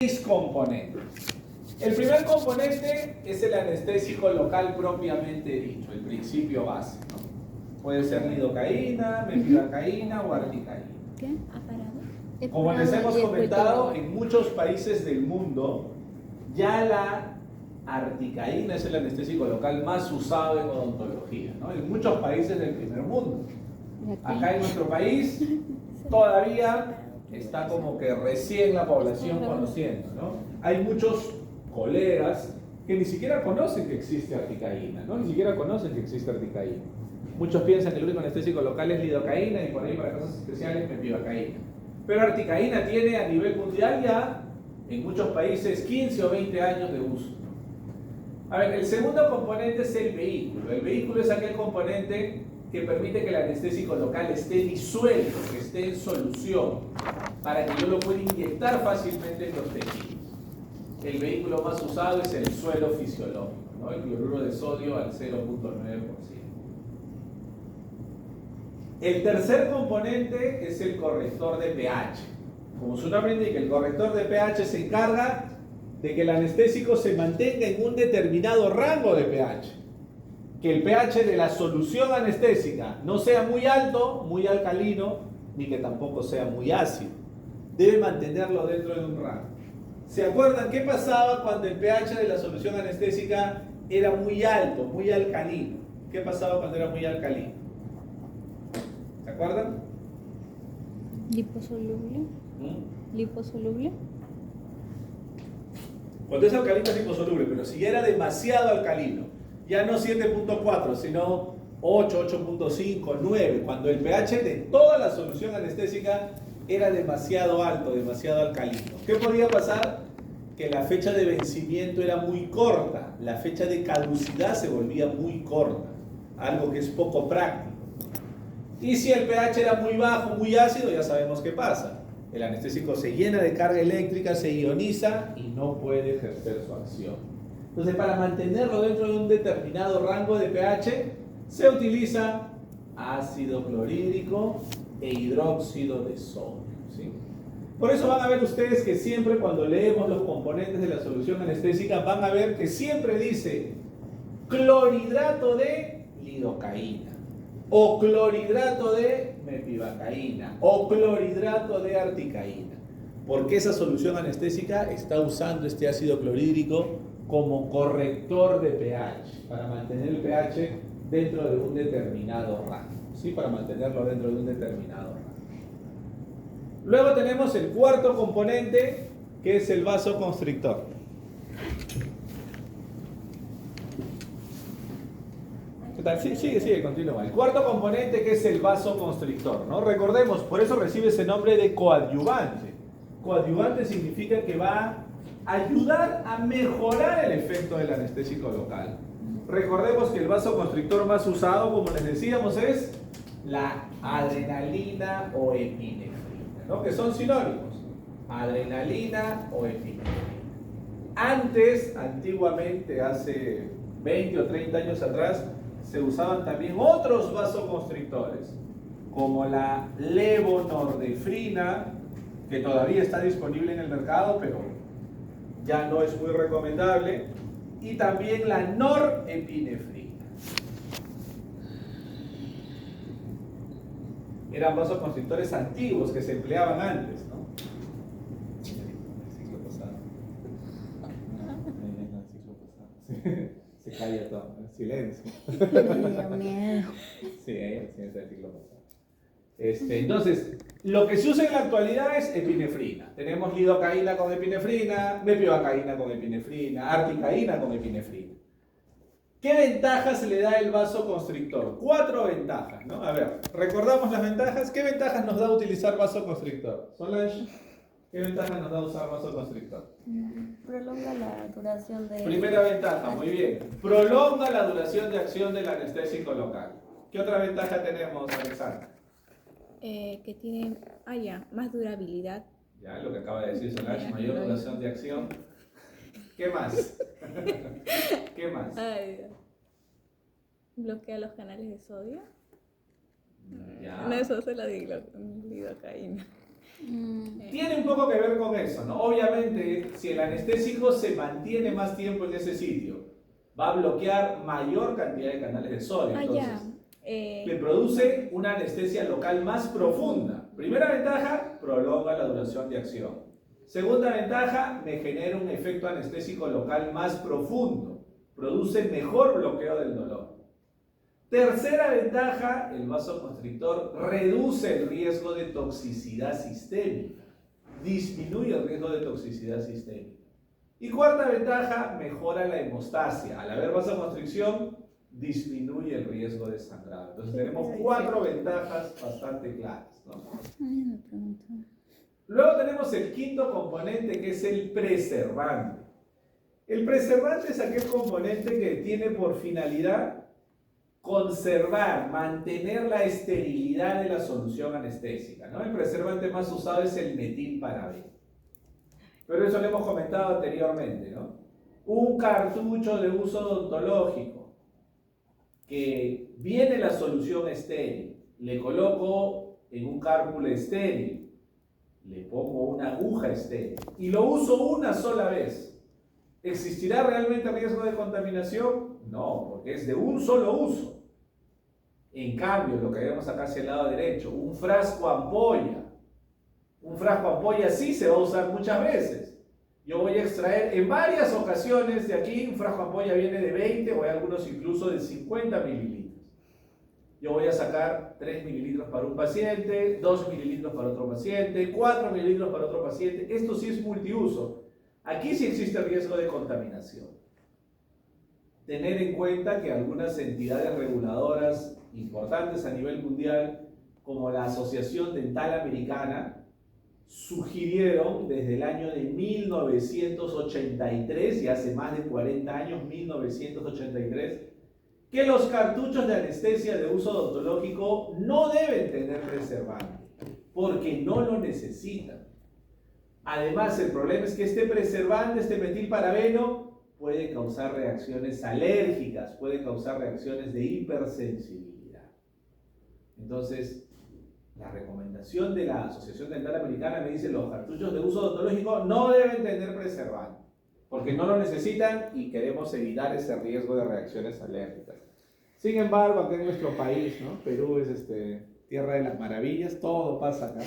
6 componentes. El primer componente es el anestésico local propiamente dicho, el principio base, ¿no? Puede ser lidocaína, mepivacaína o articaína. ¿Qué? ¿Aparato? Como les hemos comentado, en muchos países del mundo ya la articaína es el anestésico local más usado en odontología, ¿no? En muchos países del primer mundo. Acá en nuestro país todavía está como que recién la población conociendo, ¿no? Hay muchos colegas que ni siquiera conocen que existe articaína, ¿no? Ni siquiera conocen que existe articaína. Muchos piensan que el único anestésico local es lidocaína y por ahí para cosas especiales mepivacaína. Pero articaína tiene a nivel mundial ya en muchos países 15 o 20 años de uso. A ver, el segundo componente es el vehículo. El vehículo es aquel componente que permite que el anestésico local esté disuelto, que esté en solución, para que yo lo pueda inyectar fácilmente en los tejidos. El vehículo más usado es el suelo fisiológico, ¿no? El cloruro de sodio al 0.9%. El tercer componente es el corrector de pH. Como su nombre indica, el corrector de pH se encarga de que el anestésico se mantenga en un determinado rango de pH. Que el pH de la solución anestésica no sea muy alto, muy alcalino, ni que tampoco sea muy ácido. Debe mantenerlo dentro de un rango. ¿Se acuerdan qué pasaba cuando el pH de la solución anestésica era muy alto, muy alcalino? ¿Qué pasaba cuando era muy alcalino? ¿Se acuerdan? ¿Liposoluble? ¿Liposoluble? Cuando es alcalino es liposoluble, pero si ya era demasiado alcalino, ya no 7.4, sino 8, 8.5, 9, cuando el pH de toda la solución anestésica era demasiado alto, demasiado alcalino. ¿Qué podía pasar? Que la fecha de vencimiento era muy corta, la fecha de caducidad se volvía muy corta, algo que es poco práctico. Y si el pH era muy bajo, muy ácido, ya sabemos qué pasa. El anestésico se llena de carga eléctrica, se ioniza y no puede ejercer su acción. Entonces, para mantenerlo dentro de un determinado rango de pH, se utiliza ácido clorhídrico e hidróxido de sodio, ¿sí? Por eso van a ver ustedes que siempre cuando leemos los componentes de la solución anestésica, van a ver que siempre dice clorhidrato de lidocaína, o clorhidrato de mepivacaína, o clorhidrato de articaína, porque esa solución anestésica está usando este ácido clorhídrico como corrector de pH, para mantener el pH dentro de un determinado rango, ¿sí? Para mantenerlo dentro de un determinado rango. Luego tenemos el cuarto componente, que es el vasoconstrictor. ¿Qué tal? Sí, sigue, continúa. El cuarto componente, que es el vasoconstrictor, ¿no? Recordemos, por eso recibe ese nombre de coadyuvante. Coadyuvante significa que va a ayudar a mejorar el efecto del anestésico local. Recordemos que el vasoconstrictor más usado, como les decíamos, es la adrenalina o epinefrina, ¿no? Que son sinónimos, adrenalina o epinefrina. Antes, antiguamente, hace 20 o 30 años atrás, se usaban también otros vasoconstrictores, como la levonorefrina, que todavía está disponible en el mercado, pero ya no es muy recomendable, y también la norepinefrina. Eran vasoconstrictores antiguos que se empleaban antes, ¿no? Se calla todo, silencio. Me dio miedo. Sí, el ciclo pasado. Entonces, lo que se usa en la actualidad es epinefrina. Tenemos lidocaína con epinefrina, mepivacaína con epinefrina, articaína con epinefrina. ¿Qué ventajas le da el vasoconstrictor? 4 ventajas, ¿no? A ver, recordamos las ventajas. ¿Qué ventajas nos da utilizar vasoconstrictor? Solange, ¿qué ventajas nos da usar vasoconstrictor? Prolonga la duración de... Primera ventaja, muy bien. Prolonga la duración de acción del anestésico local. ¿Qué otra ventaja tenemos, Alexandra? Que tiene, más durabilidad. Ya, lo que acaba de decir Solange, mayor duración de acción. ¿Qué más? ¿Qué más? Bloquea los canales de sodio. Ya. No, eso hace la lidocaína. Tiene un poco que ver con eso, ¿no? Obviamente, si el anestésico se mantiene más tiempo en ese sitio, va a bloquear mayor cantidad de canales de sodio. Entonces, le produce una anestesia local más profunda. Primera ventaja, prolonga la duración de acción. Segunda ventaja, me genera un efecto anestésico local más profundo. Produce mejor bloqueo del dolor. Tercera ventaja, el vasoconstrictor reduce el riesgo de toxicidad sistémica. Disminuye el riesgo de toxicidad sistémica. Y cuarta ventaja, mejora la hemostasia. Al haber vasoconstricción, disminuye el riesgo de sangrado. Entonces tenemos 4 ventajas bastante claras, ¿no? Luego tenemos el quinto componente, que es el preservante. El preservante es aquel componente que tiene por finalidad conservar, mantener la esterilidad de la solución anestésica, ¿no? El preservante más usado es el metilparabeno. Pero eso lo hemos comentado anteriormente, ¿no? Un cartucho de uso odontológico que viene la solución estéril, le coloco en un cárpula estéril, le pongo una aguja estéril y lo uso una sola vez. ¿Existirá realmente riesgo de contaminación? No, porque es de un solo uso. En cambio, lo que vemos acá hacia el lado derecho, un frasco ampolla. Un frasco ampolla sí se va a usar muchas veces. Yo voy a extraer en varias ocasiones de aquí, un frasco ampolla viene de 20 o hay algunos incluso de 50 mililitros. Yo voy a sacar 3 mililitros para un paciente, 2 mililitros para otro paciente, 4 mililitros para otro paciente. Esto sí es multiuso. Aquí sí existe riesgo de contaminación. Tener en cuenta que algunas entidades reguladoras importantes a nivel mundial, como la Asociación Dental Americana, sugirieron desde el año de 1983, y hace más de 40 años, 1983, que los cartuchos de anestesia de uso odontológico no deben tener preservante, porque no lo necesitan. Además, el problema es que este preservante, este metilparabeno, puede causar reacciones alérgicas, puede causar reacciones de hipersensibilidad. Entonces, la recomendación de la Asociación Dental Americana me dice: los cartuchos de uso odontológico no deben tener preservante, porque no lo necesitan y queremos evitar ese riesgo de reacciones alérgicas. Sin embargo, acá en nuestro país, ¿no? Perú es tierra de las maravillas, todo pasa acá.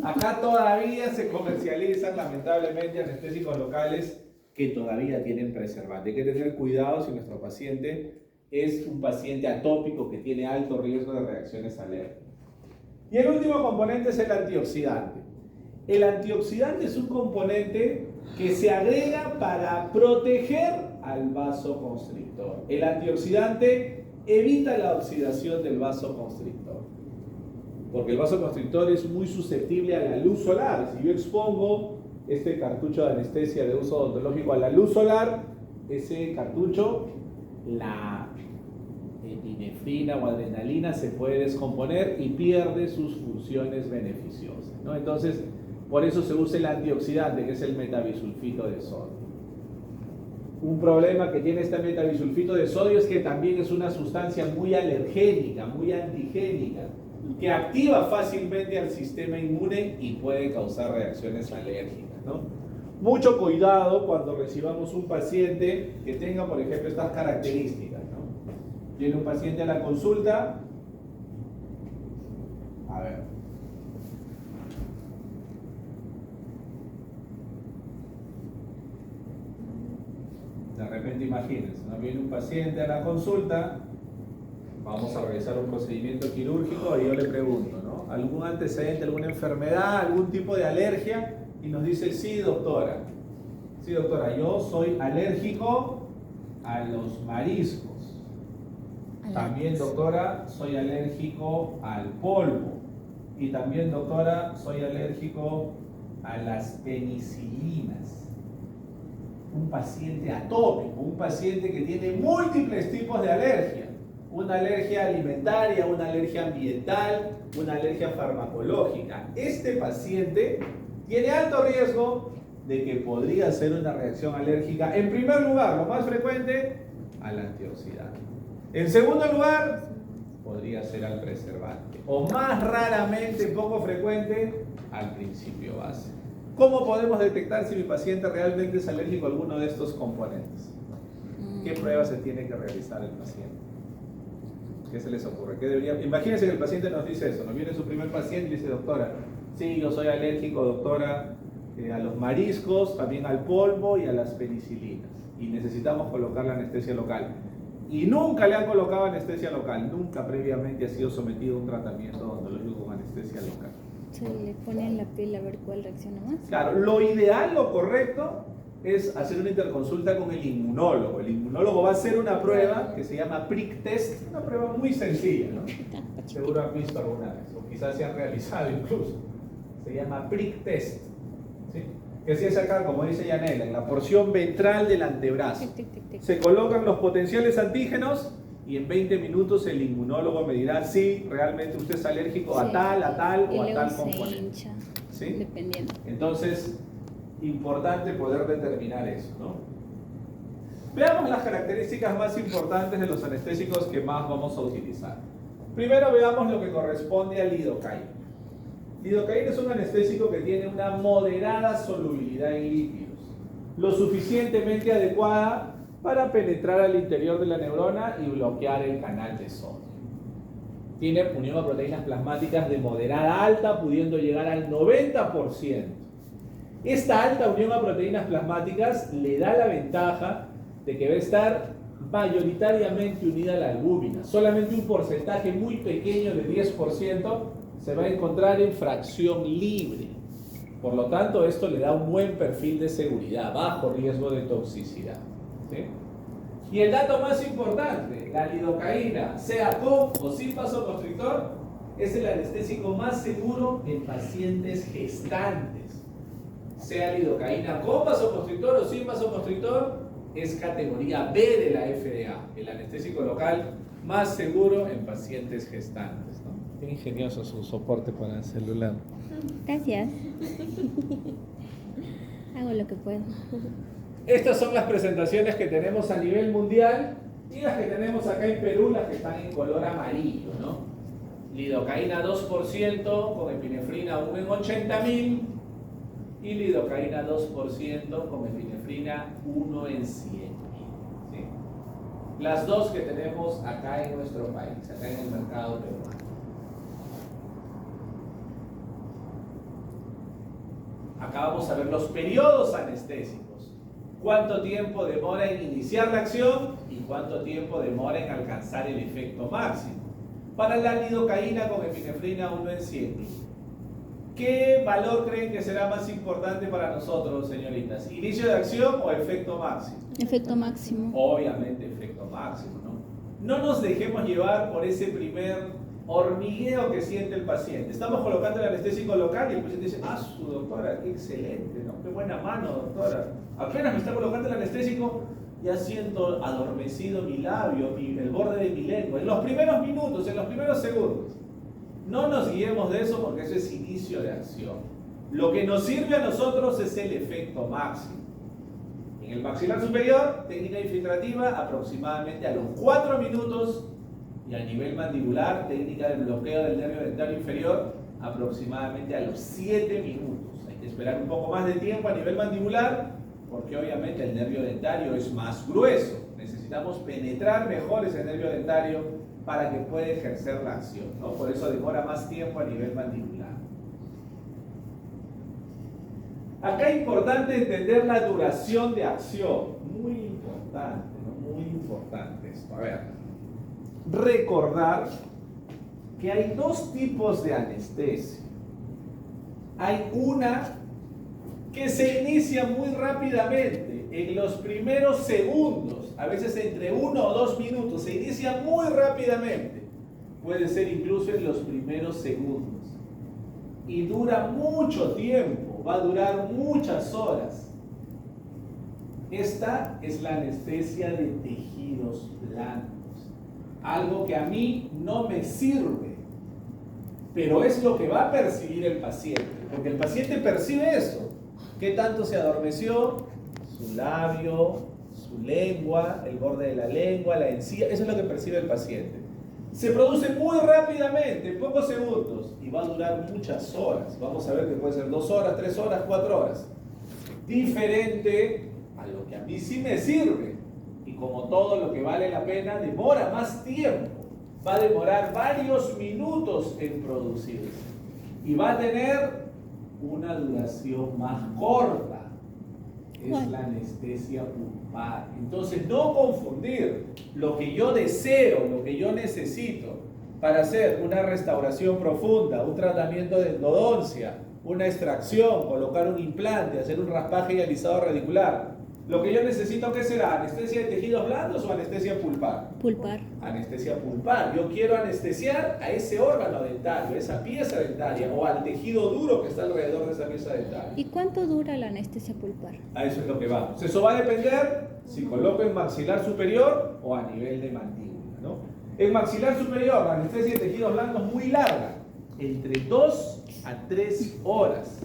Acá todavía se comercializan, lamentablemente, anestésicos locales que todavía tienen preservante. Hay que tener cuidado si nuestro paciente es un paciente atópico que tiene alto riesgo de reacciones alérgicas. Y el último componente es el antioxidante. El antioxidante es un componente que se agrega para proteger al vasoconstrictor. El antioxidante evita la oxidación del vasoconstrictor, porque el vasoconstrictor es muy susceptible a la luz solar. Si yo expongo este cartucho de anestesia de uso odontológico a la luz solar, ese cartucho, la epinefrina o adrenalina se puede descomponer y pierde sus funciones beneficiosas, ¿no? Entonces, por eso se usa el antioxidante, que es el metabisulfito de sodio. Un problema que tiene este metabisulfito de sodio es que también es una sustancia muy alergénica, muy antigénica, que activa fácilmente al sistema inmune y puede causar reacciones alérgicas, ¿no? Mucho cuidado cuando recibamos un paciente que tenga, por ejemplo, estas características, ¿no? Viene un paciente a la consulta, a ver, de repente imagínense, ¿no? Viene un paciente a la consulta, vamos a realizar un procedimiento quirúrgico y yo le pregunto, ¿no? ¿Algún antecedente, alguna enfermedad, algún tipo de alergia? Y nos dice: sí, doctora. Sí, doctora, yo soy alérgico a los mariscos. También, doctora, soy alérgico al polvo. Y también, doctora, soy alérgico a las penicilinas. Un paciente atópico, un paciente que tiene múltiples tipos de alergia. Una alergia alimentaria, una alergia ambiental, una alergia farmacológica. Este paciente tiene alto riesgo de que podría ser una reacción alérgica. En primer lugar, lo más frecuente, al antioxidante. En segundo lugar, podría ser al preservante. O más raramente, poco frecuente, al principio base. ¿Cómo podemos detectar si mi paciente realmente es alérgico a alguno de estos componentes? ¿Qué pruebas se tiene que realizar el paciente? ¿Qué se les ocurre? ¿Qué debería? Imagínense que el paciente nos dice eso, nos viene su primer paciente y dice, doctora, sí, yo soy alérgico, doctora, a los mariscos, también al polvo y a las penicilinas. Y necesitamos colocar la anestesia local. Y nunca le han colocado anestesia local, nunca previamente ha sido sometido a un tratamiento odontológico con anestesia local. Se le pone en la piel a ver cuál reacciona más. Claro, lo ideal, lo correcto, es hacer una interconsulta con el inmunólogo. El inmunólogo va a hacer una prueba que se llama prick test, una prueba muy sencilla, ¿no? Seguro han visto alguna vez, o quizás se han realizado incluso. Se llama prick test, ¿sí? Que si es acá, como dice Yanela, en la porción ventral del antebrazo. Se colocan los potenciales antígenos y en 20 minutos el inmunólogo me dirá si realmente usted es alérgico a tal o a tal componente. Hincha, ¿sí? Dependiendo. Entonces, importante poder determinar eso, ¿no? Veamos las características más importantes de los anestésicos que más vamos a utilizar. Primero veamos lo que corresponde al lidocaína. Lidocaína es un anestésico que tiene una moderada solubilidad en líquidos, lo suficientemente adecuada para penetrar al interior de la neurona y bloquear el canal de sodio. Tiene unión a proteínas plasmáticas de moderada a alta, pudiendo llegar al 90%. Esta alta unión a proteínas plasmáticas le da la ventaja de que va a estar mayoritariamente unida a la albúmina. Solamente un porcentaje muy pequeño de 10% se va a encontrar en fracción libre. Por lo tanto, esto le da un buen perfil de seguridad, bajo riesgo de toxicidad. ¿Sí? Y el dato más importante, la lidocaína, sea con o sin vasoconstrictor, es el anestésico más seguro en pacientes gestantes. Sea lidocaína con vasoconstrictor o sin vasoconstrictor, es categoría B de la FDA, el anestésico local más seguro en pacientes gestantes, ¿no? Qué ingenioso su soporte para el celular. Gracias. Hago lo que puedo. Estas son las presentaciones que tenemos a nivel mundial y las que tenemos acá en Perú, las que están en color amarillo, ¿no? Lidocaína 2% con epinefrina 1 en 80.000 y lidocaína 2% con epinefrina 1 en 100.000. ¿Sí? Las dos que tenemos acá en nuestro país, acá en el mercado peruano. Acá vamos a ver los periodos anestésicos. Cuánto tiempo demora en iniciar la acción y cuánto tiempo demora en alcanzar el efecto máximo. Para la lidocaína con epinefrina 1 en 100.000. ¿Qué valor creen que será más importante para nosotros, señoritas? ¿Inicio de acción o efecto máximo? Efecto máximo. Obviamente efecto máximo, ¿no? No nos dejemos llevar por ese primer hormigueo que siente el paciente. Estamos colocando el anestésico local y el paciente dice, su doctora, qué excelente, ¿no? Qué buena mano, doctora. Apenas me está colocando el anestésico, ya siento adormecido mi labio, el borde de mi lengua. En los primeros minutos, en los primeros segundos. No nos guiemos de eso porque eso es inicio de acción. Lo que nos sirve a nosotros es el efecto máximo. En el maxilar superior, técnica infiltrativa aproximadamente a los 4 minutos y a nivel mandibular, técnica de bloqueo del nervio dentario inferior aproximadamente a los 7 minutos. Hay que esperar un poco más de tiempo a nivel mandibular porque obviamente el nervio dentario es más grueso. Necesitamos penetrar mejor ese nervio dentario para que pueda ejercer la acción, ¿no? Por eso demora más tiempo a nivel mandibular. Acá es importante entender la duración de acción. Muy importante, ¿no? Muy importante esto. A ver, recordar que hay dos tipos de anestesia. Hay una que se inicia muy rápidamente, en los primeros segundos, a veces entre 1 o 2 minutos, se inicia muy rápidamente, puede ser incluso en los primeros segundos, y dura mucho tiempo, va a durar muchas horas. Esta es la anestesia de tejidos blandos, algo que a mí no me sirve, pero es lo que va a percibir el paciente, porque el paciente percibe eso. ¿Qué tanto se adormeció? Su labio, su lengua, el borde de la lengua, la encía, eso es lo que percibe el paciente. Se produce muy rápidamente, en pocos segundos, y va a durar muchas horas. Vamos a ver que puede ser 2 horas, 3 horas, 4 horas. Diferente a lo que a mí sí me sirve. Y como todo lo que vale la pena, demora más tiempo. Va a demorar varios minutos en producirse. Y va a tener una duración más corta. Es la anestesia pulpar. Entonces, no confundir lo que yo deseo, lo que yo necesito para hacer una restauración profunda, un tratamiento de endodoncia, una extracción, colocar un implante, hacer un raspaje y alisado radicular. Lo que yo necesito, ¿qué será? ¿Anestesia de tejidos blandos o anestesia pulpar? Pulpar. Anestesia pulpar. Yo quiero anestesiar a ese órgano dentario, a esa pieza dentaria o al tejido duro que está alrededor de esa pieza dentaria. ¿Y cuánto dura la anestesia pulpar? A eso es lo que vamos. Eso va a depender si coloco en maxilar superior o a nivel de mandíbula, ¿no? En maxilar superior, la anestesia de tejidos blandos es muy larga, entre 2 a 3 horas.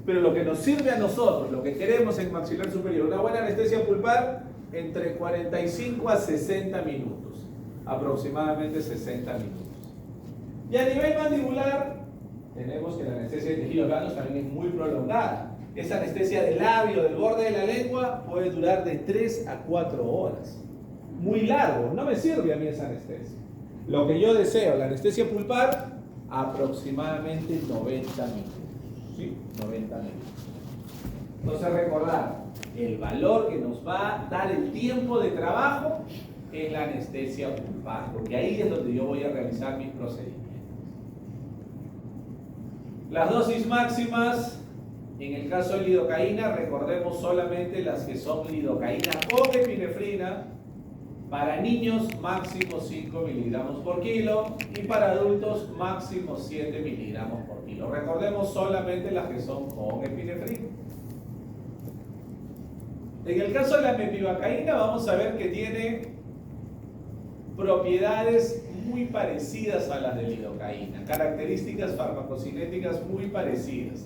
Pero lo que nos sirve a nosotros, lo que queremos en maxilar superior, una buena anestesia pulpar, entre 45 a 60 minutos, aproximadamente 60 minutos. Y a nivel mandibular, tenemos que la anestesia de tejidos blandos también es muy prolongada. Esa anestesia del labio, del borde de la lengua, puede durar de 3 a 4 horas. Muy largo, no me sirve a mí esa anestesia. Lo que yo deseo, la anestesia pulpar, aproximadamente 90 minutos. ¿Sí? 90 minutos. Entonces recordar, el valor que nos va a dar el tiempo de trabajo es la anestesia pulpar, porque ahí es donde yo voy a realizar mis procedimientos. Las dosis máximas, en el caso de lidocaína, recordemos solamente las que son lidocaína con epinefrina. Para niños, máximo 5 miligramos por kilo y para adultos, máximo 7 miligramos por kilo. Recordemos solamente las que son con epinefrina. En el caso de la mepivacaína, vamos a ver que tiene propiedades muy parecidas a las de lidocaína, características farmacocinéticas muy parecidas,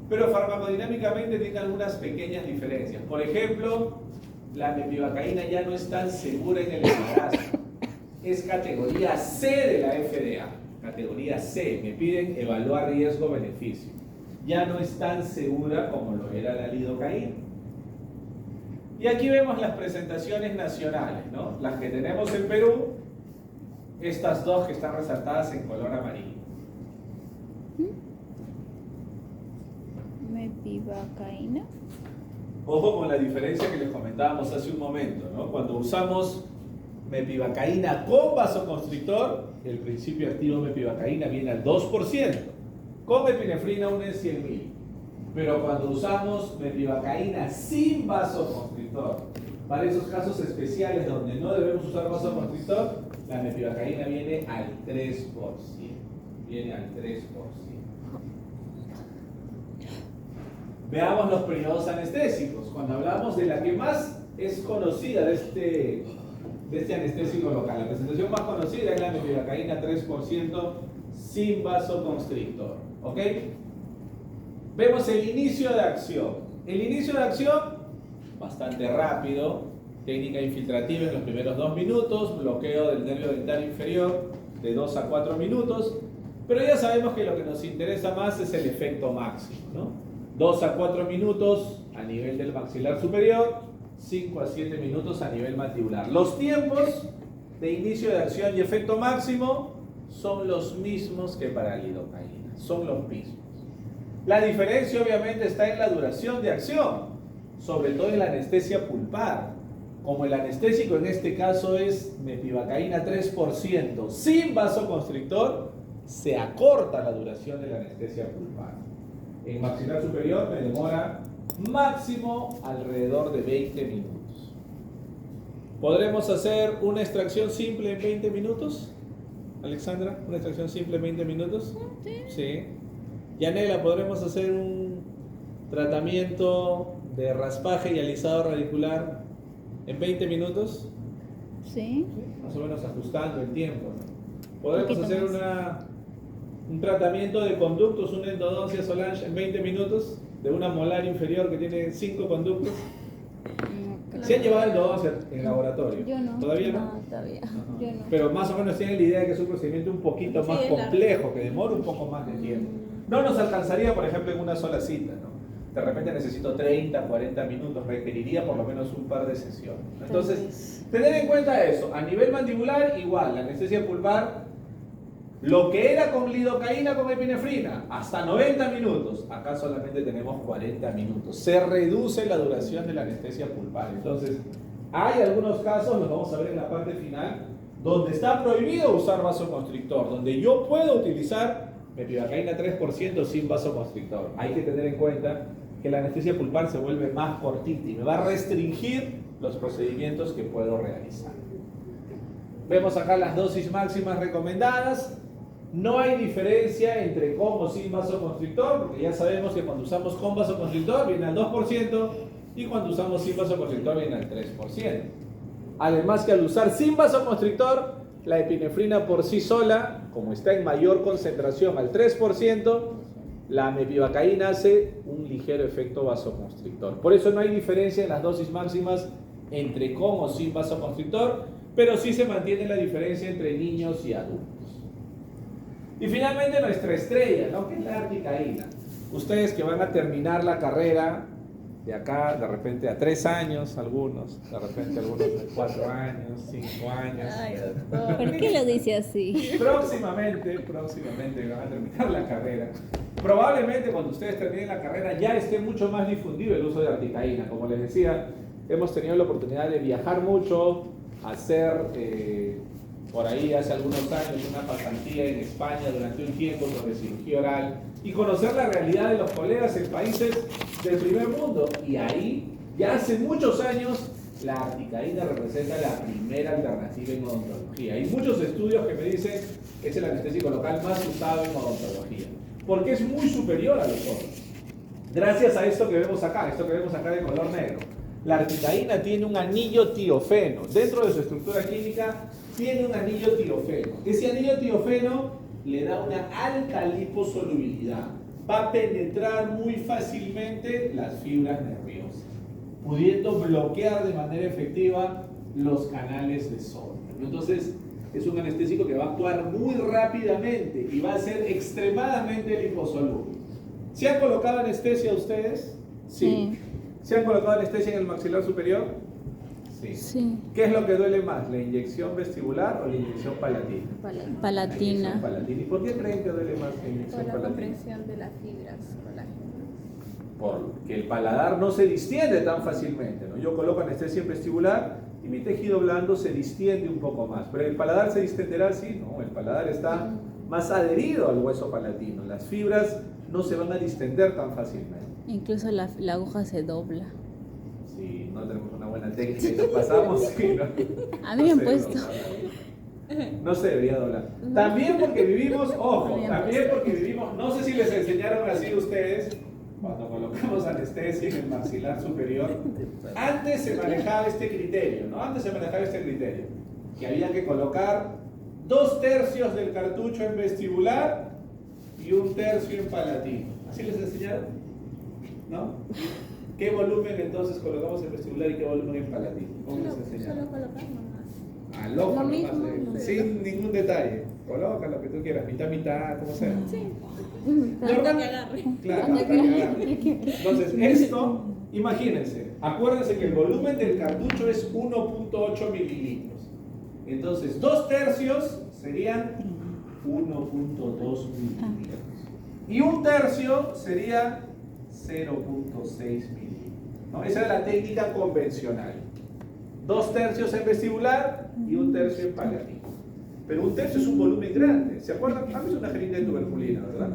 pero farmacodinámicamente tiene algunas pequeñas diferencias. Por ejemplo, la mepivacaína ya no es tan segura en el embarazo. Es categoría C de la FDA. Categoría C. Me piden evaluar riesgo-beneficio. Ya no es tan segura como lo era la lidocaína. Y aquí vemos las presentaciones nacionales, ¿no? Las que tenemos en Perú, estas dos que están resaltadas en color amarillo. Mepivacaína. Ojo con la diferencia que les comentábamos hace un momento, ¿no? Cuando usamos mepivacaína con vasoconstrictor, el principio activo de mepivacaína viene al 2%, con epinefrina 1 en 100.000. Pero cuando usamos mepivacaína sin vasoconstrictor, para esos casos especiales donde no debemos usar vasoconstrictor, la mepivacaína viene al 3%. Viene al 3%. Veamos los periodos anestésicos. Cuando hablamos de la que más es conocida de este anestésico local, la presentación más conocida es la mepivacaína 3% sin vasoconstrictor. ¿Ok? Vemos el inicio de acción. El inicio de acción, bastante rápido, técnica infiltrativa en los primeros 2 minutos, bloqueo del nervio dentario inferior de 2 a 4 minutos, pero ya sabemos que lo que nos interesa más es el efecto máximo, ¿no? 2 a 4 minutos a nivel del maxilar superior, 5 a 7 minutos a nivel mandibular. Los tiempos de inicio de acción y efecto máximo son los mismos que para la lidocaína, son los mismos. La diferencia obviamente está en la duración de acción, sobre todo en la anestesia pulpar. Como el anestésico en este caso es mepivacaína 3% sin vasoconstrictor, se acorta la duración de la anestesia pulpar. En maxilar superior me demora máximo alrededor de 20 minutos. ¿Podremos hacer una extracción simple en 20 minutos? Alexandra, ¿una extracción simple en 20 minutos? Sí. Yanela, ¿podremos hacer un tratamiento de raspaje y alisado radicular en 20 minutos? Sí. Más o menos ajustando el tiempo, ¿no? ¿Podremos hacer un tratamiento de conductos, una endodoncia Solange en 20 minutos de una molar inferior que tiene 5 conductos? claro. ¿Se han llevado el DOS en laboratorio? Yo no. ¿Todavía no? No, todavía. Yo no. Pero más o menos tienen la idea de que es un procedimiento un poquito Sí, más es largo. complejo, que demora un poco más de tiempo. No nos alcanzaría, por ejemplo, en una sola cita, ¿no? De repente necesito 30, 40 minutos, requeriría por lo menos un par de sesiones. Entonces, tener en cuenta eso. A nivel mandibular, igual, la anestesia pulvar, lo que era con lidocaína con epinefrina, hasta 90 minutos. Acá solamente tenemos 40 minutos. Se reduce la duración de la anestesia pulvar. Entonces, hay algunos casos, los vamos a ver en la parte final, donde está prohibido usar vasoconstrictor, donde yo puedo utilizar mepivacaína 3% sin vasoconstrictor. Hay que tener en cuenta que la anestesia pulvar se vuelve más cortita y me va a restringir los procedimientos que puedo realizar. Vemos acá las dosis máximas recomendadas. No hay diferencia entre con o sin vasoconstrictor, porque ya sabemos que cuando usamos con vasoconstrictor viene al 2% y cuando usamos sin vasoconstrictor viene al 3%. Además que al usar sin vasoconstrictor, la epinefrina por sí sola, como está en mayor concentración al 3%, la mepivacaína hace un ligero efecto vasoconstrictor. Por eso no hay diferencia en las dosis máximas entre con o sin vasoconstrictor, pero sí se mantiene la diferencia entre niños y adultos. Y finalmente nuestra estrella, ¿no? Que es la articaína. Ustedes que van a terminar la carrera de acá, de repente a 3 años, algunos, de repente algunos de 4 años, 5 años. Ay, doctor. ¿Por qué lo dice así? Próximamente van a terminar la carrera. Probablemente cuando ustedes terminen la carrera ya esté mucho más difundido el uso de articaína. Como les decía, hemos tenido la oportunidad de viajar mucho, hacer por ahí hace algunos años una pasantía en España durante un tiempo sobre cirugía oral y conocer la realidad de los colegas en países del primer mundo. Y ahí, ya hace muchos años, la articaína representa la primera alternativa en odontología. Hay muchos estudios que me dicen que es el anestésico local más usado en odontología, porque es muy superior a los otros. Gracias a esto que vemos acá de color negro. La articaína tiene un anillo tiofeno. Dentro de su estructura química tiene un anillo tiofeno. Ese anillo tiofeno le da una alta liposolubilidad. Va a penetrar muy fácilmente las fibras nerviosas, pudiendo bloquear de manera efectiva los canales de sodio. Entonces, es un anestésico que va a actuar muy rápidamente y va a ser extremadamente liposoluble. ¿Se han colocado anestesia ustedes? Sí. ¿Se han colocado anestesia en el maxilar superior? Sí. Sí. ¿Qué es lo que duele más, la inyección vestibular o la inyección palatina? Palatina. La inyección palatina. ¿Y por qué creen que duele más la inyección Por la palatina? comprensión de las fibras colágenas. Porque el paladar no se distiende tan fácilmente, ¿no? Yo coloco anestesia en vestibular y mi tejido blando se distiende un poco más. Pero el paladar se distenderá así, ¿no? El paladar está más adherido al hueso palatino. Las fibras no se van a distender tan fácilmente. Incluso la aguja se dobla. Si no tenemos una buena técnica y nos pasamos, sí, ¿no? A mí me han se puesto. dobla. No se debería doblar. También porque vivimos, ojo, también porque vivimos, no sé si les enseñaron así ustedes, cuando colocamos anestesia en el maxilar superior, antes se manejaba este criterio, ¿no? Antes se manejaba este criterio, que había que colocar 2/3 del cartucho en vestibular y 1/3 en palatino. ¿Así les enseñaron? ¿No? ¿Qué volumen entonces colocamos en vestibular y qué volumen en palatino? ¿Cómo les enseñaron? Solo colocar nomás. Al ojo Lo nomás, mismo, sin ningún detalle. Coloca lo que tú quieras, mitad, como sea. Sí. Normal- Hasta que agarre. Claro, hasta que agarre. Entonces, esto, imagínense, acuérdense que el volumen del cartucho es 1.8 mililitros. Entonces, 2/3 serían 1.2 mililitros. Y 1/3 sería 0.6 mililitros, ¿no? Esa es la técnica convencional. 2/3 en vestibular y 1/3 en palatino. Pero 1/3 es un volumen grande. ¿Se acuerdan? Han visto una jeringa de tuberculina, ¿verdad?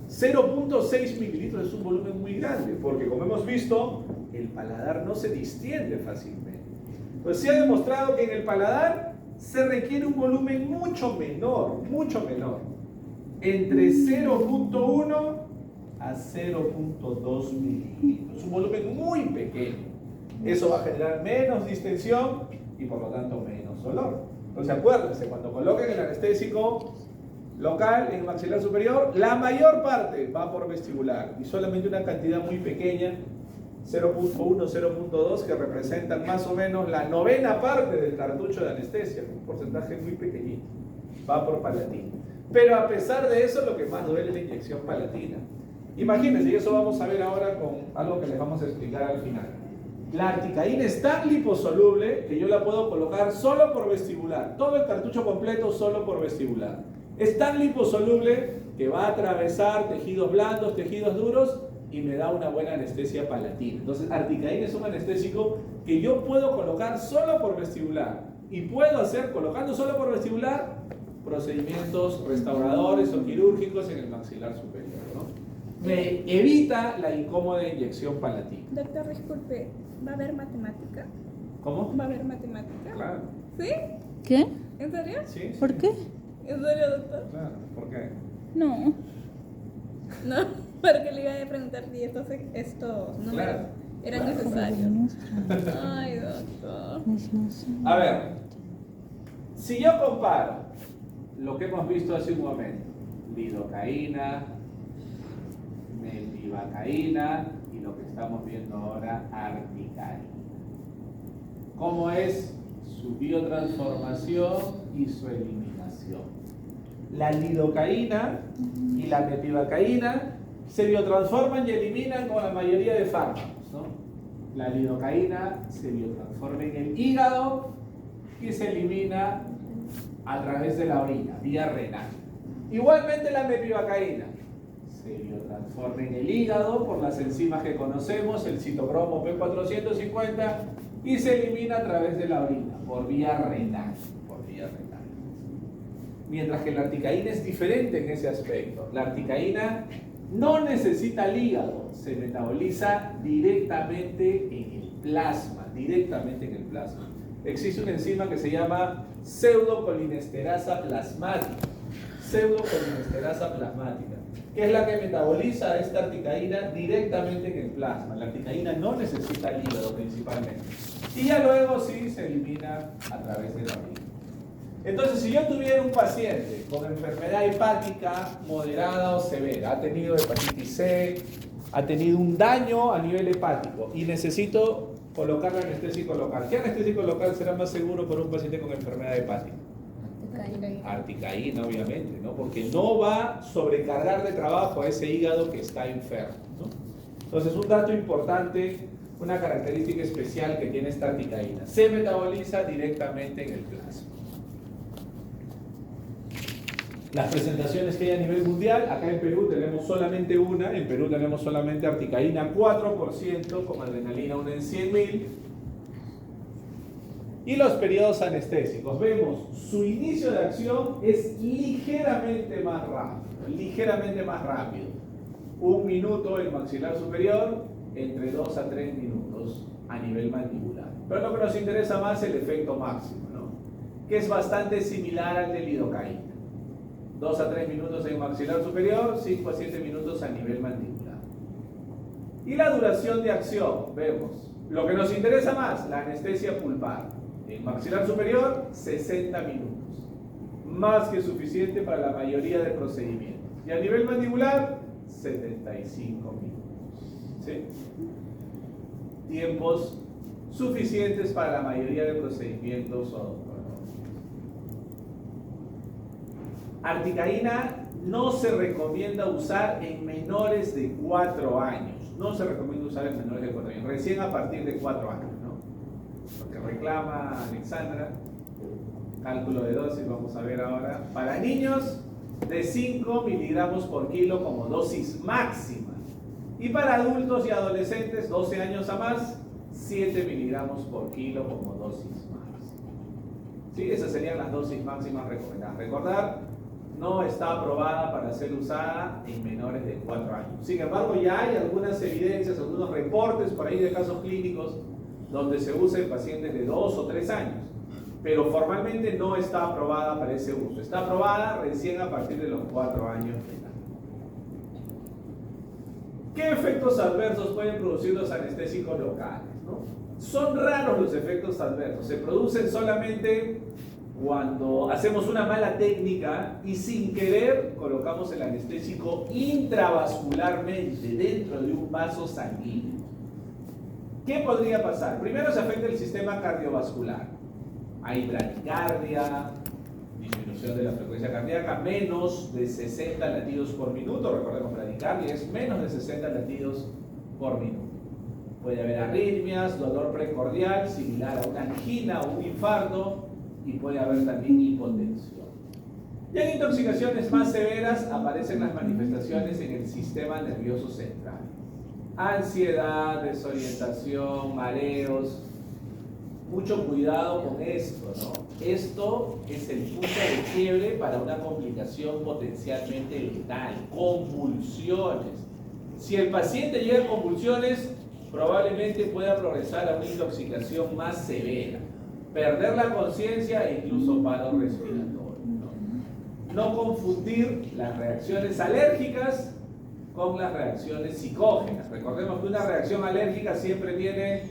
0.6 mililitros es un volumen muy grande, porque como hemos visto, el paladar no se distiende fácilmente. Pues se ha demostrado que en el paladar se requiere un volumen mucho menor, entre 0.1 a 0.2 mililitros, un volumen muy pequeño. Eso va a generar menos distensión y por lo tanto menos dolor. Entonces acuérdense, cuando coloquen el anestésico local en el maxilar superior, la mayor parte va por vestibular y solamente una cantidad muy pequeña 0.1, 0.2, que representan más o menos la novena parte del cartucho de anestesia, un porcentaje muy pequeñito, va por palatina. Pero a pesar de eso, lo que más duele es la inyección palatina. Imagínense, y eso vamos a ver ahora con algo que les vamos a explicar al final. La articaína es tan liposoluble que yo la puedo colocar solo por vestibular, todo el cartucho completo solo por vestibular. Es tan liposoluble que va a atravesar tejidos blandos, tejidos duros y me da una buena anestesia palatina. Entonces, articaína es un anestésico que yo puedo colocar solo por vestibular y puedo hacer, colocando solo por vestibular, procedimientos restauradores o quirúrgicos en el maxilar superior, ¿no? Me evita la incómoda inyección palatina. Doctor, disculpe, ¿va a haber matemática? ¿Cómo? ¿Va a haber matemática? Claro. ¿Sí? ¿Qué? ¿En serio? Sí, sí. ¿Por qué? ¿En serio, doctor? Claro, ¿por qué? No. No, porque le iba a preguntar si estos números Claro, eran claro. necesarios. Ay, doctor. A ver, si yo comparo lo que hemos visto hace un momento, lidocaína, mepivacaína y lo que estamos viendo ahora, articaína. ¿Cómo es su biotransformación y su eliminación? La lidocaína y la mepivacaína se biotransforman y eliminan con la mayoría de fármacos, ¿no? La lidocaína se biotransforma en el hígado y se elimina a través de la orina, vía renal. Igualmente la mepivacaína se biotransforma en el hígado por las enzimas que conocemos, el citocromo P450, y se elimina a través de la orina, por vía renal. Mientras que la articaína es diferente en ese aspecto. La articaína no necesita el hígado, se metaboliza directamente en el plasma, Existe una enzima que se llama pseudocolinesterasa plasmática, que es la que metaboliza esta articaína directamente en el plasma. La articaína no necesita el hígado principalmente. Y ya luego sí se elimina a través de la orina. Entonces, si yo tuviera un paciente con enfermedad hepática moderada o severa, ha tenido hepatitis C, ha tenido un daño a nivel hepático y necesito colocarle anestésico local, ¿qué anestésico local será más seguro para un paciente con enfermedad hepática? Articaína, obviamente, ¿no? Porque no va a sobrecargar de trabajo a ese hígado que está enfermo, ¿no? Entonces, un dato importante, una característica especial que tiene esta articaína: se metaboliza directamente en el plasma. Las presentaciones que hay a nivel mundial, acá en Perú tenemos solamente una, en Perú tenemos solamente articaína 4% con adrenalina 1 en 100.000. Y los periodos anestésicos, vemos, su inicio de acción es ligeramente más rápido. 1 minuto en maxilar superior, entre 2 a 3 minutos a nivel mandibular. Pero lo que nos interesa más es el efecto máximo, ¿no? Que es bastante similar al de lidocaína. 2 a 3 minutos en maxilar superior, 5 a 7 minutos a nivel mandibular. Y la duración de acción, vemos, lo que nos interesa más, la anestesia pulpar. En maxilar superior, 60 minutos. Más que suficiente para la mayoría de procedimientos. Y a nivel mandibular, 75 minutos. ¿Sí? Tiempos suficientes para la mayoría de procedimientos odontológicos. Articaína no se recomienda usar en menores de 4 años. No se recomienda usar en menores de 4 años. Recién a partir de 4 años, ¿no? Lo que reclama Alexandra, cálculo de dosis, vamos a ver ahora. Para niños, de 5 miligramos por kilo como dosis máxima. Y para adultos y adolescentes, 12 años a más, 7 miligramos por kilo como dosis máxima. ¿Sí? Esas serían las dosis máximas recomendadas. Recordar, no está aprobada para ser usada en menores de 4 años. Sin embargo, ya hay algunas evidencias, algunos reportes por ahí de casos clínicos donde se usa en pacientes de 2 o 3 años, pero formalmente no está aprobada para ese uso. Está aprobada recién a partir de los 4 años de edad. ¿Qué efectos adversos pueden producir los anestésicos locales, ¿no? Son raros los efectos adversos, se producen solamente cuando hacemos una mala técnica y sin querer colocamos el anestésico intravascularmente dentro de un vaso sanguíneo. ¿Qué podría pasar? Primero se afecta el sistema cardiovascular. Hay bradicardia, disminución de la frecuencia cardíaca, menos de 60 latidos por minuto. Recordemos, bradicardia es menos de 60 latidos por minuto. Puede haber arritmias, dolor precordial, similar a una angina o un infarto, y puede haber también hipotensión. Y en intoxicaciones más severas aparecen las manifestaciones en el sistema nervioso central. Ansiedad, desorientación, mareos. Mucho cuidado con esto, ¿no? Esto es el punto de quiebre para una complicación potencialmente letal, convulsiones. Si el paciente llega a convulsiones, probablemente pueda progresar a una intoxicación más severa, perder la conciencia e incluso paro respiratorio, ¿no? No confundir las reacciones alérgicas con las reacciones psicógenas. Recordemos que una reacción alérgica siempre tiene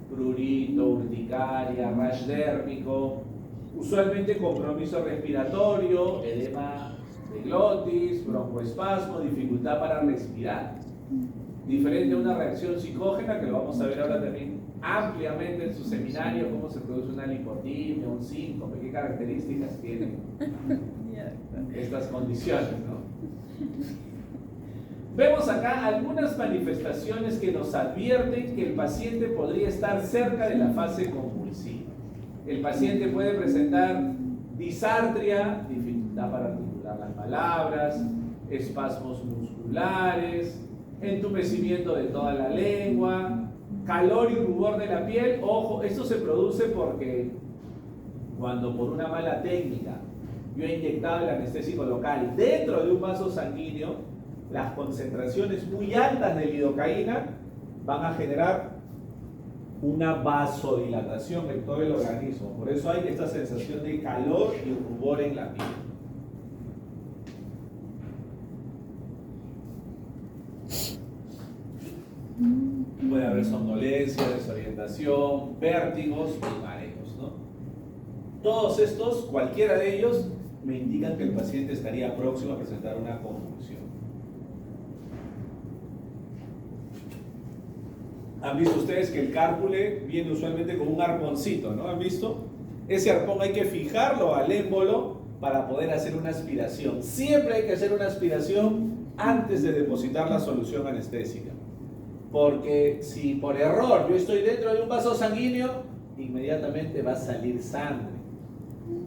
prurito, urticaria, rash dérmico, usualmente compromiso respiratorio, edema de glotis, broncoespasmo, dificultad para respirar. Diferente a una reacción psicógena, que lo vamos a ver ahora también ampliamente en su seminario, cómo se produce una lipotimia, un síncope, qué características tienen estas condiciones, ¿no? Vemos acá algunas manifestaciones que nos advierten que el paciente podría estar cerca de la fase convulsiva. El paciente puede presentar disartria, dificultad para articular las palabras, espasmos musculares, entumecimiento de toda la lengua, calor y rubor de la piel. Ojo, esto se produce porque cuando por una mala técnica yo he inyectado el anestésico local dentro de un vaso sanguíneo, las concentraciones muy altas de lidocaína van a generar una vasodilatación en todo el organismo. Por eso hay esta sensación de calor y rubor en la piel. Puede haber somnolencia, desorientación, vértigos y mareos, ¿no? Todos estos, cualquiera de ellos, me indican que el paciente estaría próximo a presentar una convulsión. ¿Han visto ustedes que el cárpule viene usualmente con un arponcito, ¿no? ¿Han visto? Ese arpón hay que fijarlo al émbolo para poder hacer una aspiración. Siempre hay que hacer una aspiración antes de depositar la solución anestésica. Porque si por error yo estoy dentro de un vaso sanguíneo, inmediatamente va a salir sangre.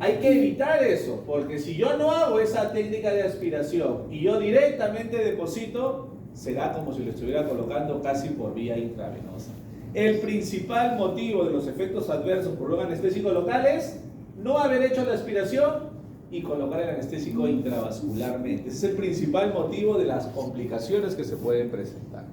Hay que evitar eso, porque si yo no hago esa técnica de aspiración y yo directamente deposito, será como si lo estuviera colocando casi por vía intravenosa. El principal motivo de los efectos adversos por un anestésico local es no haber hecho la aspiración y colocar el anestésico intravascularmente. Ese es el principal motivo de las complicaciones que se pueden presentar.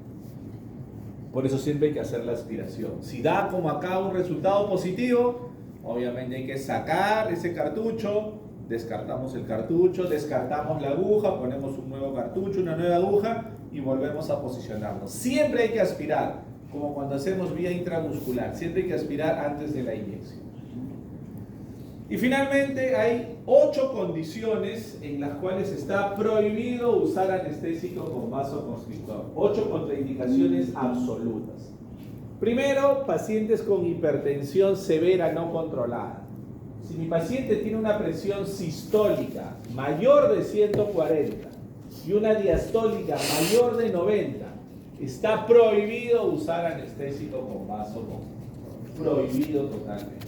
Por eso siempre hay que hacer la aspiración. Si da como acá un resultado positivo, obviamente hay que sacar ese cartucho, descartamos el cartucho, descartamos la aguja, ponemos un nuevo cartucho, una nueva aguja y volvemos a posicionarnos. Siempre hay que aspirar, como cuando hacemos vía intramuscular, siempre hay que aspirar antes de la inyección. Y finalmente hay 8 condiciones en las cuales está prohibido usar anestésico con vasoconstrictor. 8 contraindicaciones absolutas. Primero, pacientes con hipertensión severa no controlada. Si mi paciente tiene una presión sistólica mayor de 140 y una diastólica mayor de 90, está prohibido usar anestésico con vasoconstrictor. Prohibido totalmente.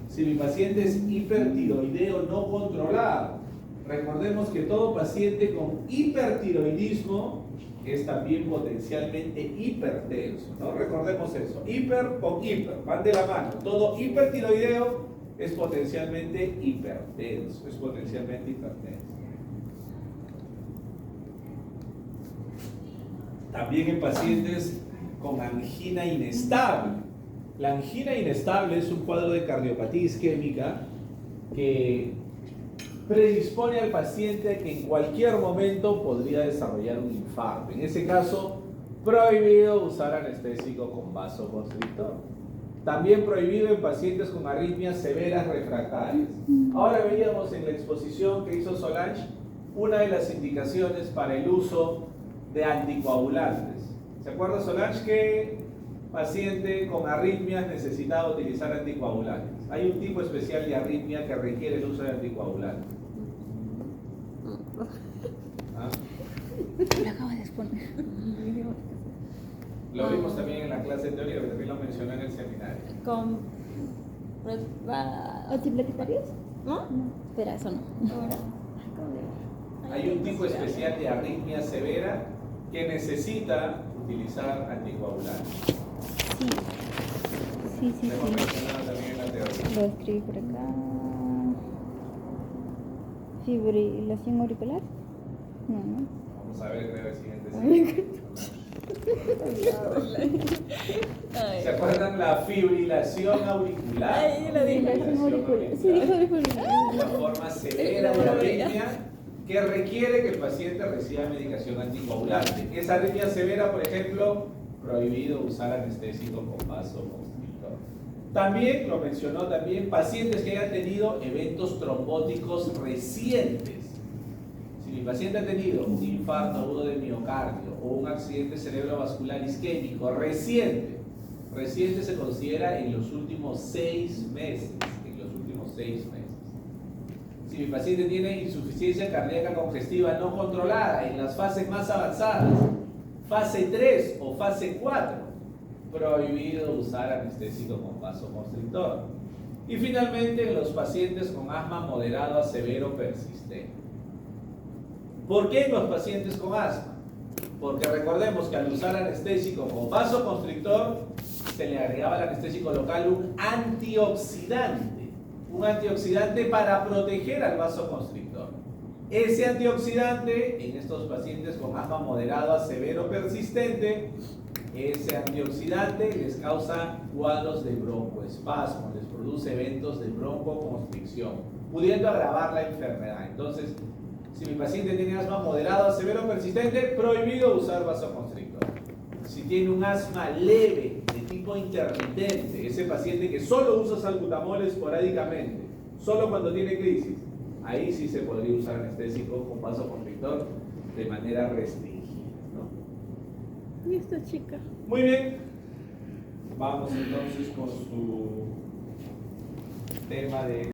Si mi paciente es hipertiroideo no controlado, recordemos que todo paciente con hipertiroidismo es también potencialmente hipertenso, ¿no? Recordemos eso, hiper con hiper, van de la mano. Todo hipertiroideo es potencialmente hipertenso, También en pacientes con angina inestable. La angina inestable es un cuadro de cardiopatía isquémica que predispone al paciente a que en cualquier momento podría desarrollar un infarto. En ese caso, prohibido usar anestésico con vasoconstrictor. También prohibido en pacientes con arritmias severas refractarias. Ahora veíamos en la exposición que hizo Solange una de las indicaciones para el uso de anticoagulantes. ¿Se acuerda Solange que paciente con arritmias necesitaba utilizar anticoagulantes. Hay un tipo especial de arritmia que requiere el uso de anticoagulantes. ¿Ah? Lo acabas de exponer. Lo vimos también en la clase de teoría, pero también lo mencioné en el seminario. Con. ¿Antiplaquetarios? ¿No? Espera, eso no. Ahora. Hay un tipo especial de arritmia severa que necesita utilizar anticoagulantes. Sí. Lo hemos mencionado también en la teoría. Lo escribí por acá. Fibrilación auricular. No. Vamos a ver, creo, el siguiente. ¿Se acuerdan la fibrilación auricular? Ay, lo dije. Fibrilación auricular. Sí, dijo Una forma severa de arritmia que requiere que el paciente reciba medicación anticoagulante. Esa arritmia severa, por ejemplo, prohibido usar anestésico con vasoconstrictor. También lo mencionó también pacientes que hayan tenido eventos trombóticos recientes. Si mi paciente ha tenido un infarto agudo de miocardio o un accidente cerebrovascular isquémico reciente se considera en los últimos 6 meses. Si mi paciente tiene insuficiencia cardíaca congestiva no controlada en las fases más avanzadas, fase 3 o fase 4, prohibido usar anestésico con vasoconstrictor. Y finalmente, en los pacientes con asma moderado a severo persistente. ¿Por qué en los pacientes con asma? Porque recordemos que al usar anestésico con vasoconstrictor, se le agregaba al anestésico local un antioxidante para proteger al vasoconstrictor. Ese antioxidante, en estos pacientes con asma moderado a severo persistente, ese antioxidante les causa cuadros de broncoespasmo, les produce eventos de broncoconstricción, pudiendo agravar la enfermedad. Entonces, si mi paciente tiene asma moderado a severo persistente, prohibido usar vasoconstrictor. Si tiene un asma leve, de tipo intermitente, ese paciente que solo usa salbutamol esporádicamente, solo cuando tiene crisis, ahí sí se podría usar anestésico con vasoconstrictor de manera restringida, ¿no? ¿Y esta chica? Muy bien. Vamos entonces con su tema de